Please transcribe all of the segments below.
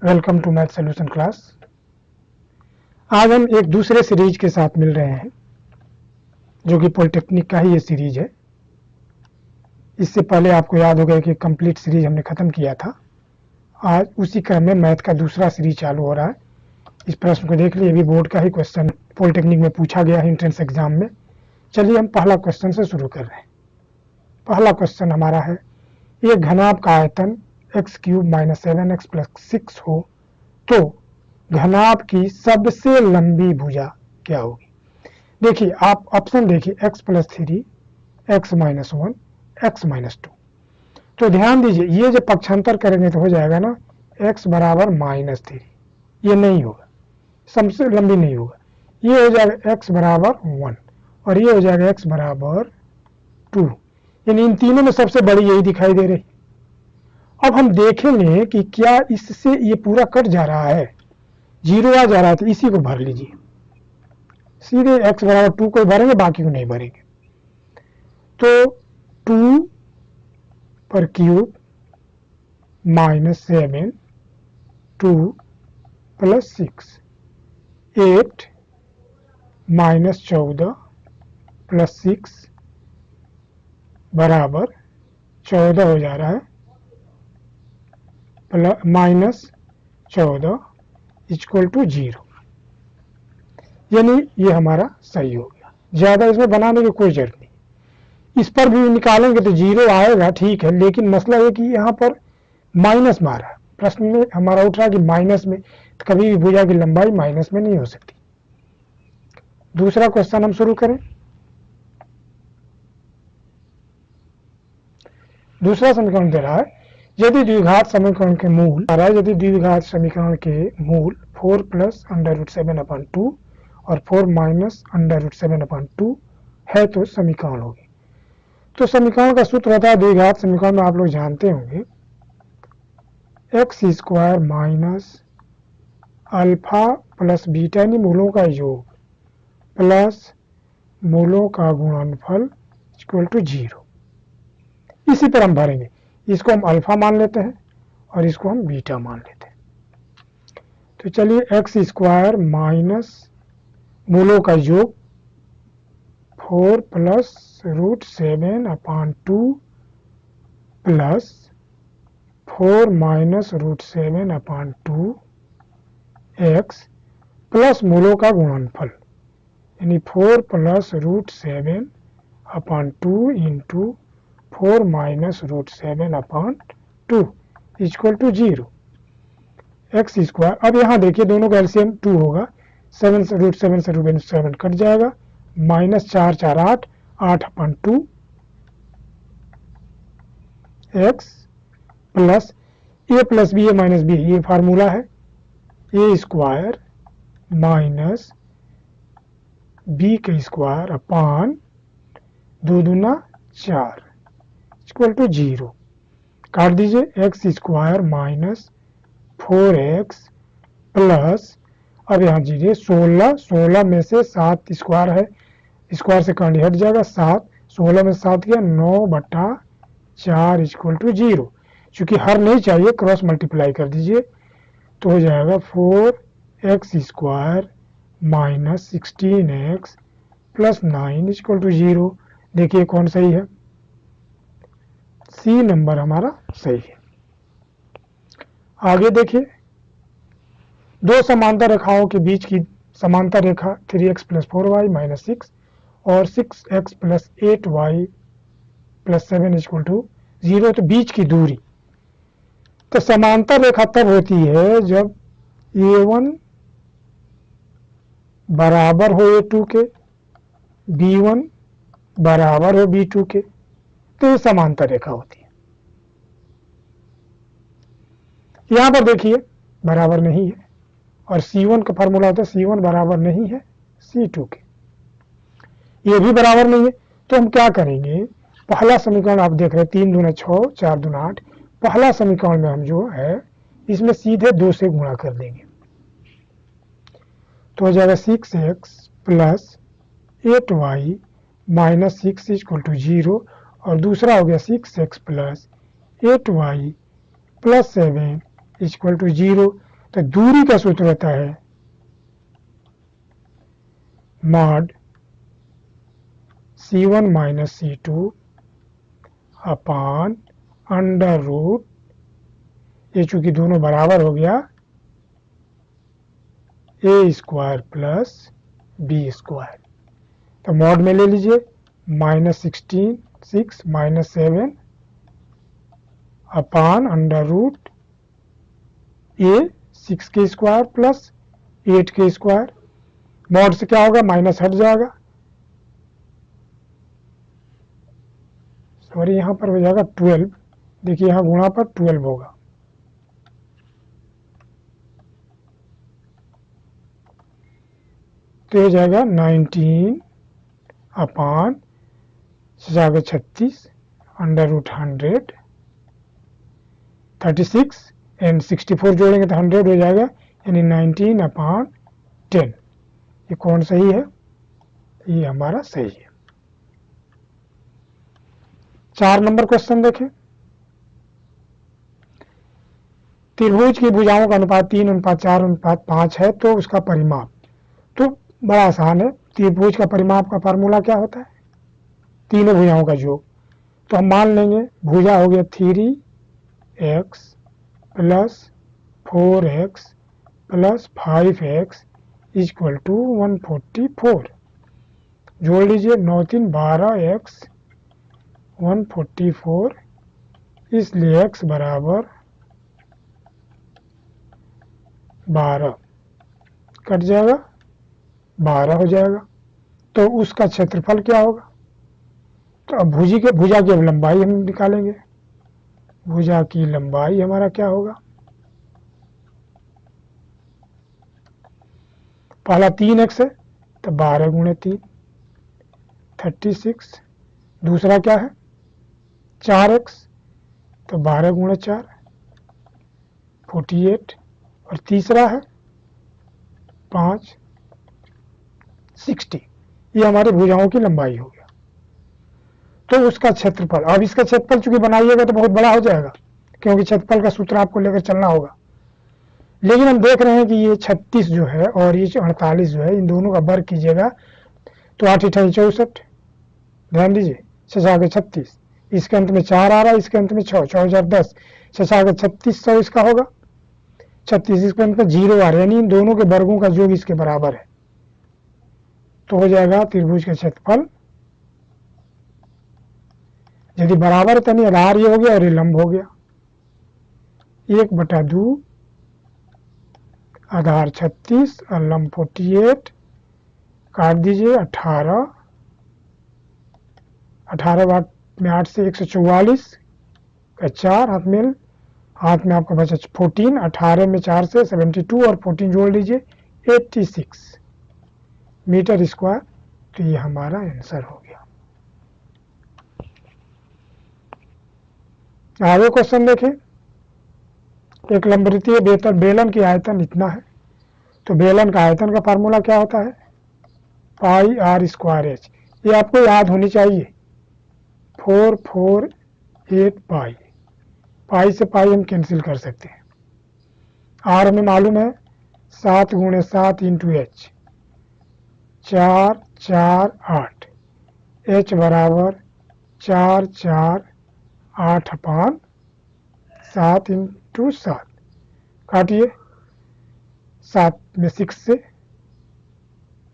Welcome to math solution class. आज हम एक दूसरे सीरीज के साथ मिल रहे हैं जो कि पॉलिटेक्निक का ही ये सीरीज है। इससे पहले आपको याद होगा कि कंप्लीट सीरीज हमने ख़त्म किया था। आज उसी क्रम में मैथ का दूसरा सीरीज चालू हो रहा है। इस प्रश्न को देख लिए, भी बोर्ड का ही क्वेश्चन पॉलिटेक्निक में पूछा गया है एंट्रेंस एग्जाम में। चलिए हम पहला क्वेश्चन से शुरू कर रहे हैं। पहला क्वेश्चन हमारा है, एक घनाभ का आयतन x³ - 7x + 6 हो तो घनाभ की सबसे लंबी भुजा क्या होगी। देखिए, आप ऑप्शन देखिए, x + 3, x - 1, x - 2। तो ध्यान दीजिए, ये जब पक्षांतर करेंगे तो हो जाएगा ना x = -3। ये नहीं होगा, सबसे लंबी नहीं होगा। ये हो जाएगा x = 1 और ये हो जाएगा x = 2। यानी इन तीनों में सबसे बड़ी यही दिखाई दे रही। अब हम देखेंगे कि क्या इससे ये पूरा कट जा रहा है, 0 आ जा रहा है, तो इसी को भर लीजिए। सीधे x = 2 को भरेंगे, बाकी को नहीं भरेंगे। तो 2 पर क्यूब -7 2 + 6 8 -14 + 6 बराबर 14 हो जा रहा है, -14 = 0। यानी ये हमारा सही हो गया। ज़्यादा इसमें बनाने की कोई जरूरत नहीं। इस पर भी निकालेंगे तो 0 आएगा, ठीक है, लेकिन मसला ये कि यहाँ पर माइनस मारा है। प्रश्न में हमारा उठ रहा कि माइनस में, तो कभी भी भुजा की लंबाई माइनस में नहीं हो सकती। दूसरा क्वेश्चन हम शुरू करें। दूसरा समीकरण दे रहा है, यदि द्विघात समीकरण के मूल 4 + √7/2 और 4 - √7/2 है तो समीकरण होगी। तो समीकरण का सूत्र होता है, द्विघात समीकरण में आप लोग जानते होंगे, x² - अल्फा + बीटा यानी मूलों का योग प्लस मूलों का गुणनफल = 0। इसी पर हम भरेंगे। इसको हम अल्फा मान लेते हैं और इसको हम बीटा मान लेते हैं। तो चलिए, x² - मूलों का योग 4 + √7/2 प्लस 4 - √7/2 x प्लस मूलों का गुणनफल यानी 4 + √7/2 इंटू 4 - √7/2 = 0। x², अब यहाँ देखिए दोनों का एलसीएम 2 होगा, 7 से √7 कट जाएगा, -4 4 8 8/2 x plus a + b - b, ये फार्मूला है, a² माइनस b² अपान 2 दूना 4 = 0। काट दीजिए, x² - 4x प्लस, अब यहाँ दीजिए 16 में से 7 स्क्वायर है, स्क्वायर से कांडी हट जाएगा, 7 16 में 7 गया 9/4 = 0। चूंकि हर नहीं चाहिए, क्रॉस मल्टीप्लाई कर दीजिए तो हो जाएगा 4x² - 16x + 9 = 0। देखिए कौन सही है, सी नंबर हमारा सही है। आगे देखिए, दो समांतर रेखाओं के बीच की समांतर रेखा 3x + 4y - 6 और 6x + 8y + 7 = 0, तो बीच की दूरी। तो समांतर रेखा तब होती है जब a1 बराबर हो a2 के, b1 बराबर हो b2 के, तो ये समांतर रेखा होती है। यहां पर देखिए बराबर नहीं है, और C1 का फार्मूला होता है C1 बराबर नहीं है C2 के, ये भी बराबर नहीं है। तो हम क्या करेंगे, पहला समीकरण आप देख रहे हैं 3 दूना 6 4 दूना 8, पहला समीकरण में हम जो है इसमें सीधे 2 से गुणा कर देंगे, तो हो जाएगा 6x + 8y - 6 = 0, और दूसरा हो गया 6x + 8y + 7 = 0। तो दूरी का सूत्र होता है mod C1 minus C2 upon under root, ये चूंकि दोनों बराबर हो गया, A square plus B square. तो मॉड में ले लीजिए -16 6 minus 7 upon under root a 6 के स्क्वायर प्लस 8 के स्क्वायर। मॉड से क्या होगा, माइनस हट जाएगा, सॉरी यहाँ पर हो जाएगा 12। देखिए यहाँ गुणा पर 12 होगा, तो हो जाएगा 19 अपान 36 अंडर रूट 100, 36 एंड 64 जोड़ेंगे तो 100 हो जाएगा, यानी 19 अपान 10। ये कौन सही है, ये हमारा सही है। 4 नंबर क्वेश्चन देखें। त्रिभुज की भुजाओं का अनुपात 3:4:5 है, तो उसका परिमाप, तो बड़ा आसान है। त्रिभुज का परिमाप का फार्मूला क्या होता है, तीनों भुजाओं का योग। तो हम मान लेंगे भुजा हो गया 3x plus 4x plus 5x equal to 144। जोड़ लीजिए 9 3 12x 144, इसलिए x बराबर 12 कट जाएगा, 12 हो जाएगा। तो उसका क्षेत्रफल क्या होगा, तो अब भुजा की लंबाई हम निकालेंगे। भुजा की लंबाई हमारा क्या होगा, पहला 3x है तो 12 गुणे 3 36, दूसरा क्या है 4x तो 12 गुणे 4 48, और तीसरा है 5 60। ये हमारी भुजाओं की लंबाई हो गया। तो उसका क्षेत्रफल, अब इसका क्षेत्रफल चूंकि बनाइएगा तो बहुत बड़ा हो जाएगा, क्योंकि क्षेत्रफल का सूत्र आपको लेकर चलना होगा। लेकिन हम देख रहे हैं कि ये 36 जो है और ये 48 जो है, इन दोनों का वर्ग कीजिएगा तो 8 8 64, ध्यान दीजिए 6 36, इसके अंत में 4 आ रहा है, इसके अंत में 6 6 4 10, 6 3600 इसका होगा, 36 इसके अंत में 0 आ रहा है, यानी इन दोनों के वर्गों का योग इसके बराबर है। तो हो जाएगा त्रिभुज का क्षेत्रफल, यदि बराबर है तो आधार ये हो गया और ये लंब हो गया, 1/2 आधार 36 और लंब 48, काट दीजिए 18 बाट में 8 से 144 का 4 हाथ में आपका बचा 14, 18 में 4 से 72 और 14 जोड़ लीजिए 86 मीटर स्क्वायर। तो ये हमारा आंसर हो गया। आगे क्वेश्चन देखें। एक लंबवृत्तीय बेलन की आयतन इतना है, तो बेलन का आयतन का फार्मूला क्या होता है, पाई आर स्क्वायर एच। ये आपको याद होनी चाहिए, 448 पाई। पाई से पाई हम कैंसिल कर सकते हैं। आर हमें मालूम है 7 गुणे 7 इंटू एच, 4 4 8, एच बराबर 4 4 8 अपान 7 इंटू 7, काटिए 7 में 6 से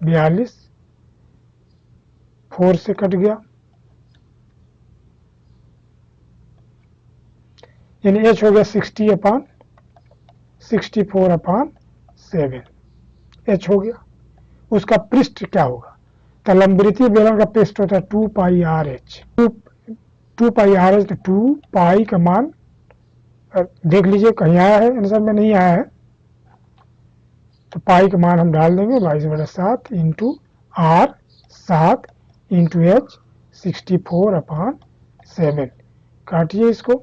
42, 4 से कट गया, यानी एच हो गया 64 अपान 7, एच हो गया। उसका पृष्ठ क्या होगा, तो लंबवृत्तीय बेलन का पृष्ठ होता है 2 पाई आर एच। 2 पाई आर एच, तो 2 पाई का मान देख लीजिए कहीं आया है, आंसर में नहीं आया है, तो पाई का मान हम डाल देंगे 22/7 इंटू आर 7 इंटू एच 64 अपान 7, काटिए इसको,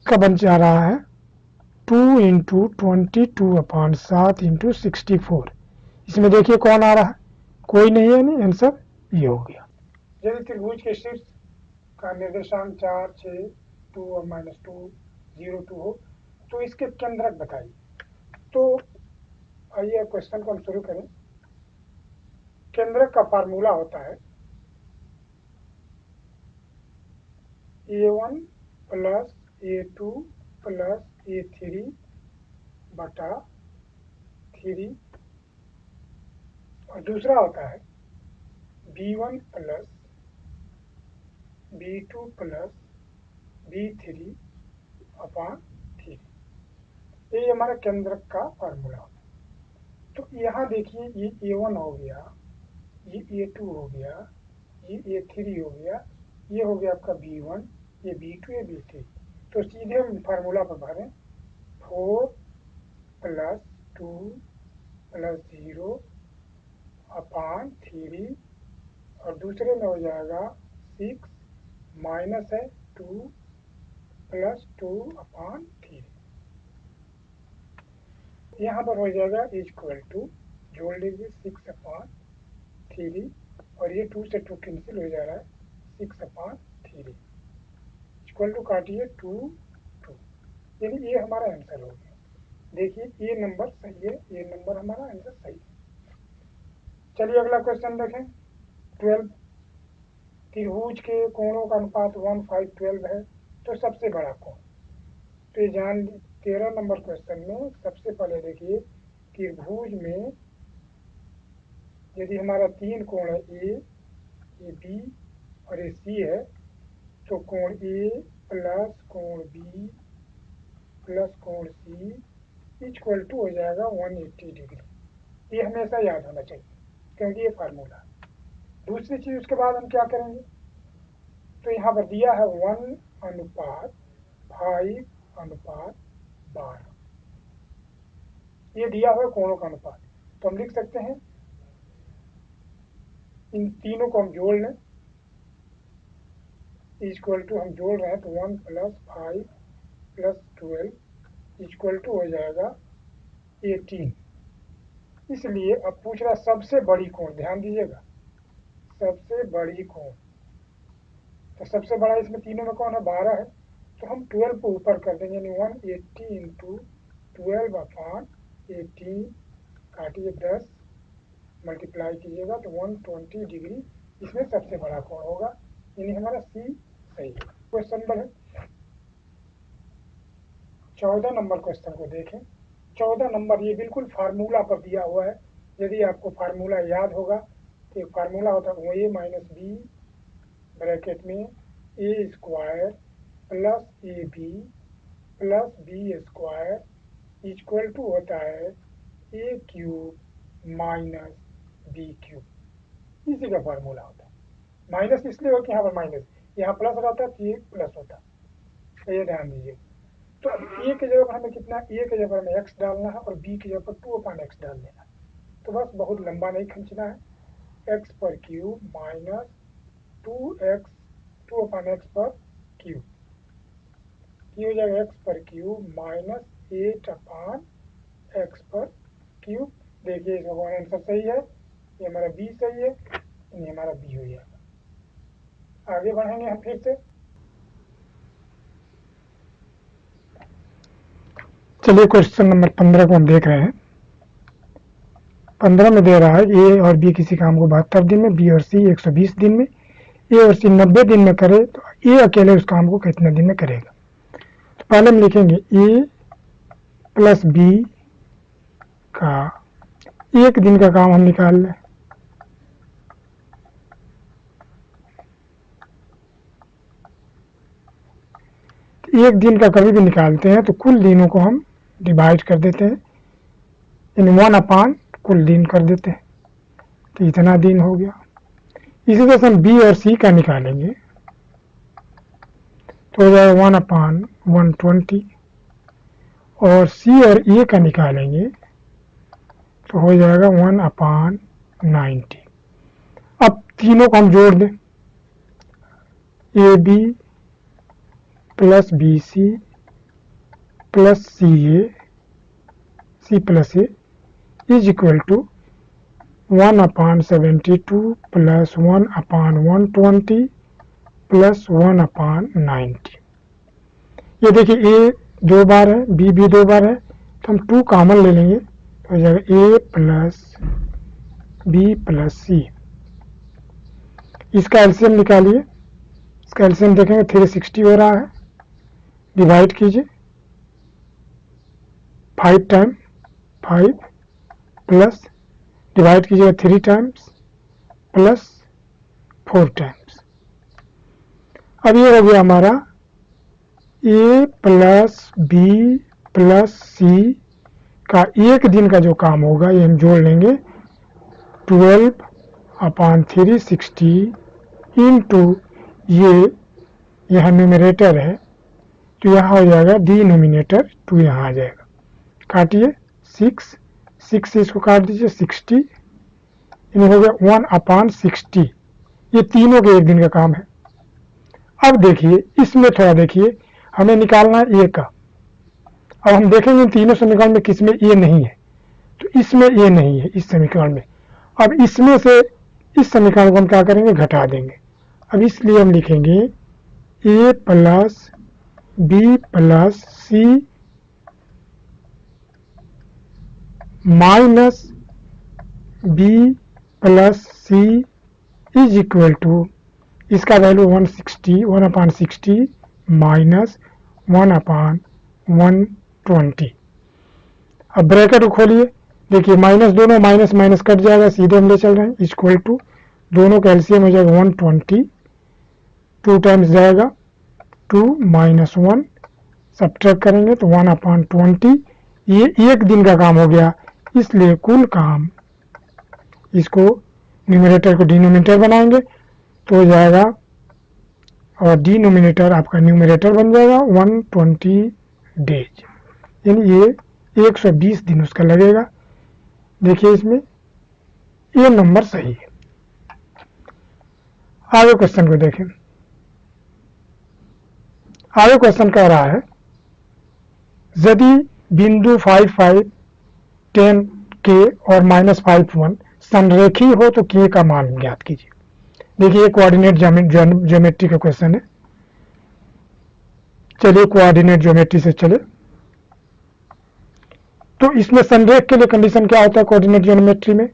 का बन जा रहा है 2 इंटू 22 अपान 7 इंटू 64। इसमें देखिए कौन आ रहा है, कोई नहीं है, नहीं, आंसर ये हो गया। यदि त्रिभुज के शीर्ष का निर्देशांक 4 6 2 और -2 0 2 हो तो इसके केंद्रक बताइए। तो आइए क्वेश्चन को हम शुरू करें। केंद्रक का फार्मूला होता है A1 plus A2 plus A3 बटा 3 और दूसरा होता है B1 plus B2 plus B3 upon 3। ये हमारा केंद्रक का फार्मूला होता है। तो यहाँ देखिए ये A1 हो गया, ये A2 हो गया, ये A3 हो गया, ये हो गया आपका B1, ये B2, ये B3। तो सीधे हम फार्मूला पर भरें 4 प्लस 2 प्लस 0 अपॉन 3 और दूसरे में हो जाएगा 6 माइनस है 2 प्लस 2 अपॉन 3। यहाँ पर हो जाएगा इक्वल टू, जोड़ लीजिए 6 अपॉन 3 और ये 2 से 2 कैंसिल हो जा रहा है, 6 अपॉन 3 इक्वल टू काटिए 2 2, यानी ये हमारा आंसर हो गया। देखिए ये नंबर सही है, ये नंबर हमारा आंसर सही है। चलिए अगला क्वेश्चन देखें। 12 त्रिभुज के कोणों का अनुपात 1 5 12 है, तो सबसे बड़ा कोण। तो ये जान 13 नंबर क्वेश्चन में सबसे पहले देखिए त्रिभुज में यदि हमारा 3 कोण है ए, ये बी और ये सी है, तो कोण ए प्लस कोण बी प्लस कोण सी इक्वल टू हो जाएगा 180 डिग्री। ये हमेशा याद होना चाहिए क्योंकि ये फार्मूला। दूसरी चीज उसके बाद हम क्या करेंगे, तो यहाँ पर दिया है 1 अनुपात 5 अनुपात 12, ये दिया हुआ कोणों का अनुपात। तो हम लिख सकते हैं इन तीनों को हम जोड़ लें, इक्वल टू हम जोड़ रहे हैं तो 1 प्लस 5 प्लस 12 इक्वल टू हो जाएगा 18। इसलिए अब पूछ रहा सबसे बड़ी कोण, ध्यान दीजिएगा सबसे बड़ी कोण। तो सबसे बड़ा इसमें तीनों में कौन है, 12 है, तो हम 12 को ऊपर कर देंगे, यानी 180 इंटू 12 अपॉन 18 काटिए 10 मल्टीप्लाई कीजिएगा तो 120 डिग्री इसमें सबसे बड़ा कोण होगा, यानी हमारा सी सही है। क्वेश्चन नंबर 14 नंबर क्वेश्चन को देखें। 14 नंबर ये बिल्कुल फार्मूला पर दिया हुआ है। यदि आपको फार्मूला याद होगा तो फार्मूला होता है ए माइनस बी ब्रैकेट में A square plus A B plus B square equal to होता है A cube minus B cube. इसी का फार्मूला होता है। माइनस इसलिए हो कि यहाँ पर माइनस, यहाँ प्लस रहता है तो ये प्लस होता है, तो ये ध्यान दीजिए। तो अब ए की जगह पर हमें कितना, ए की जगह पर हमें एक्स डालना है और बी की जगह पर 2/x डाल देना है। तो बस बहुत लंबा नहीं खींचना है, एक्स पर क्यूब माइनस 2/x पर क्यूब, ये हो जाएगा एक्स पर क्यूब माइनस 8/x पर क्यूब। देखिए इसका आंसर सही है, ये हमारा बी सही है, ये हमारा बी हो जाएगा। आगे बढ़ेंगे हम फिर से। चलिए क्वेश्चन नंबर 15 को हम देख रहे हैं। 15 में दे रहा है ए और बी किसी काम को 72 दिन में, बी और सी 120 दिन में, ए और सी 90 दिन में करे, तो ए अकेले उस काम को कितने दिन में करेगा। तो पहले हम लिखेंगे ए प्लस बी का 1 दिन का काम हम निकाल लें। तो 1 दिन का कभी भी निकालते हैं तो कुल दिनों को हम डिवाइड कर देते हैं, यानी 1/, कुल दिन कर देते हैं, तो इतना दिन हो गया। इसी तरह से हम बी और सी का निकालेंगे तो हो जाएगा 1/120, और सी और ए का निकालेंगे तो हो जाएगा 1/90। अब तीनों को हम जोड़ दें, A B plus B C plus C A C plus A is equal to 1/72 प्लस 1/120 प्लस 1/90। ये देखिए ए 2 बार है, बी भी 2 बार है, तो हम 2 कॉमन ले लेंगे तो हो जाएगा ए प्लस बी प्लस सी। इसका एलसीएम निकालिए, इसका एलसीएम देखेंगे 360 हो रहा है, डिवाइड कीजिए 5 टाइम 5 प्लस डिवाइड कीजिएगा 3 टाइम्स प्लस 4 टाइम्स। अब ये हो गया हमारा ए प्लस बी प्लस सी का एक दिन का जो काम होगा ये हम जोड़ लेंगे 12/360 इंटू ये यहाँ न्यूमरेटर है तो यहाँ हो जाएगा डिनोमिनेटर 2 यहाँ आ जाएगा। काटिए 6 से इसको काट दीजिए 60 इन्हें हो गया 1/60। ये तीनों के एक दिन का काम है। अब देखिए इसमें थोड़ा देखिए हमें निकालना है ए का। अब हम देखेंगे इन तीनों समीकरण में किसमें ए नहीं है, तो इसमें ए नहीं है इस समीकरण में। अब इसमें से इस समीकरण को हम क्या करेंगे, घटा देंगे। अब इसलिए हम लिखेंगे A plus B plus C minus B plus C is equal to इसका वैल्यू 1/60 माइनस 1/120। अब ब्रैकेट खोलिए, देखिए माइनस दोनों माइनस माइनस कट जाएगा, सीधे हम ले चल रहे हैं इक्वल टू दोनों का एलसीएम हो जाएगा 120, 2 टाइम्स जाएगा 2 माइनस 1 सब्ट्रैक्ट करेंगे तो 1/20। ये एक दिन का काम हो गया, इसलिए कुल काम इसको न्यूमरेटर को डिनोमिनेटर बनाएंगे तो हो जाएगा और डिनोमिनेटर आपका न्यूमरेटर बन जाएगा 120 डेज, यानी ये 120 दिन उसका लगेगा। देखिए इसमें ये नंबर सही है। आगे क्वेश्चन को देखें। आगे क्वेश्चन कह रहा है यदि बिंदु 5, 5, 10 के और -5, 1 संरेखी हो तो के का मान ज्ञात कीजिए। देखिए कोऑर्डिनेट ज्योमेट्री का क्वेश्चन है। चलिए कोऑर्डिनेट ज्योमेट्री से चले तो इसमें संरेख के लिए कंडीशन क्या होता है कोऑर्डिनेट ज्योमेट्री में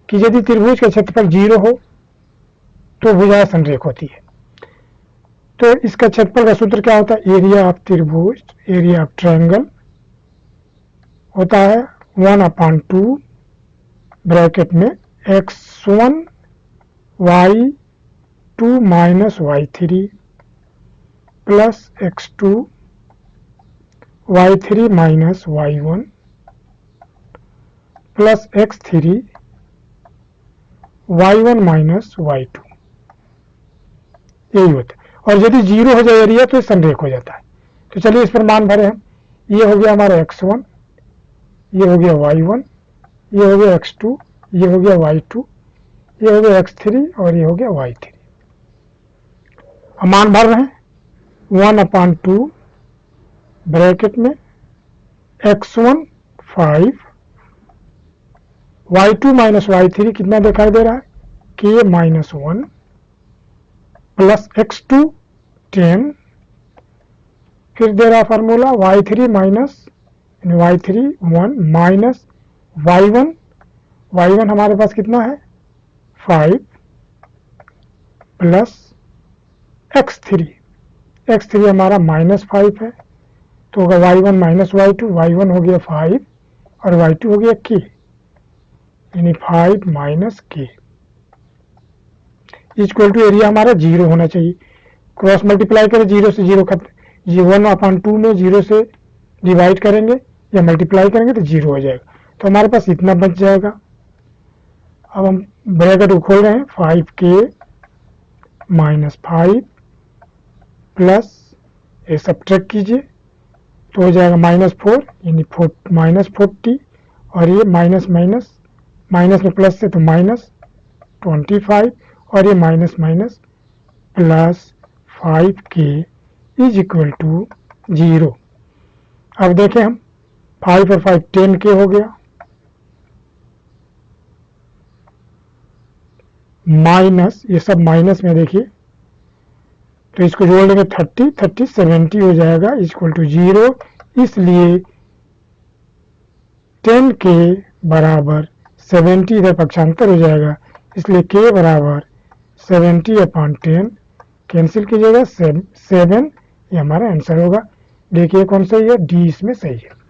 कि यदि त्रिभुज का क्षेत्रफल 0 हो तो भुजा संरेख होती है। तो इसका क्षेत्रफल का सूत्र क्या होता है, एरिया ऑफ त्रिभुज, एरिया ऑफ ट्रायंगल होता है 1/2 ब्रैकेट में x1 y2 minus y3 plus x2 y3 minus y1 plus x3 y1 minus y2, यही होता है। और यदि 0 हो जाए एरिया तो संरेख हो जाता है। तो चलिए इस पर मान भरे हम। ये हो गया हमारा x1, ये हो गया y1, ये हो गया x2, ये हो गया y2, ये हो गया x3 और ये हो गया y3। हम मान भर रहे हैं 1/2 ब्रैकेट में x1 5 y2 माइनस y3 कितना दिखाई दे रहा है k माइनस 1 प्लस x2 10, फिर दे रहा formula y3 minus y3 1 minus y1 हमारे पास कितना है 5 प्लस x3 हमारा -5 है तो होगा y1 माइनस y1 हो गया 5 और y2 हो गया k, यानी 5 minus k equal to area हमारा 0 होना चाहिए। क्रॉस मल्टीप्लाई करें 0 से 0 खत्म, 1/2 में 0 से डिवाइड करेंगे या मल्टीप्लाई करेंगे तो 0 हो जाएगा। तो हमारे पास इतना बच जाएगा। अब हम ब्रैकेट को खोल रहे हैं 5k माइनस 5 प्लस ये सब्ट्रैक्ट कीजिए तो हो जाएगा -4 यानी -40 और ये माइनस में प्लस से तो -25 और ये minus plus 5k is equal to 0। अब देखें हम 5 और 5 10k हो गया माइनस ये सब माइनस में देखिए तो इसको जोड़ लेंगे 30 70 हो जाएगा इक्वल टू 0। इसलिए 10 के बराबर 70 इधर पक्षांतर हो जाएगा, इसलिए k बराबर 70/10 कैंसिल कीजिएगा 7, ये हमारा आंसर होगा। देखिए कौन सही है, डी इसमें सही है।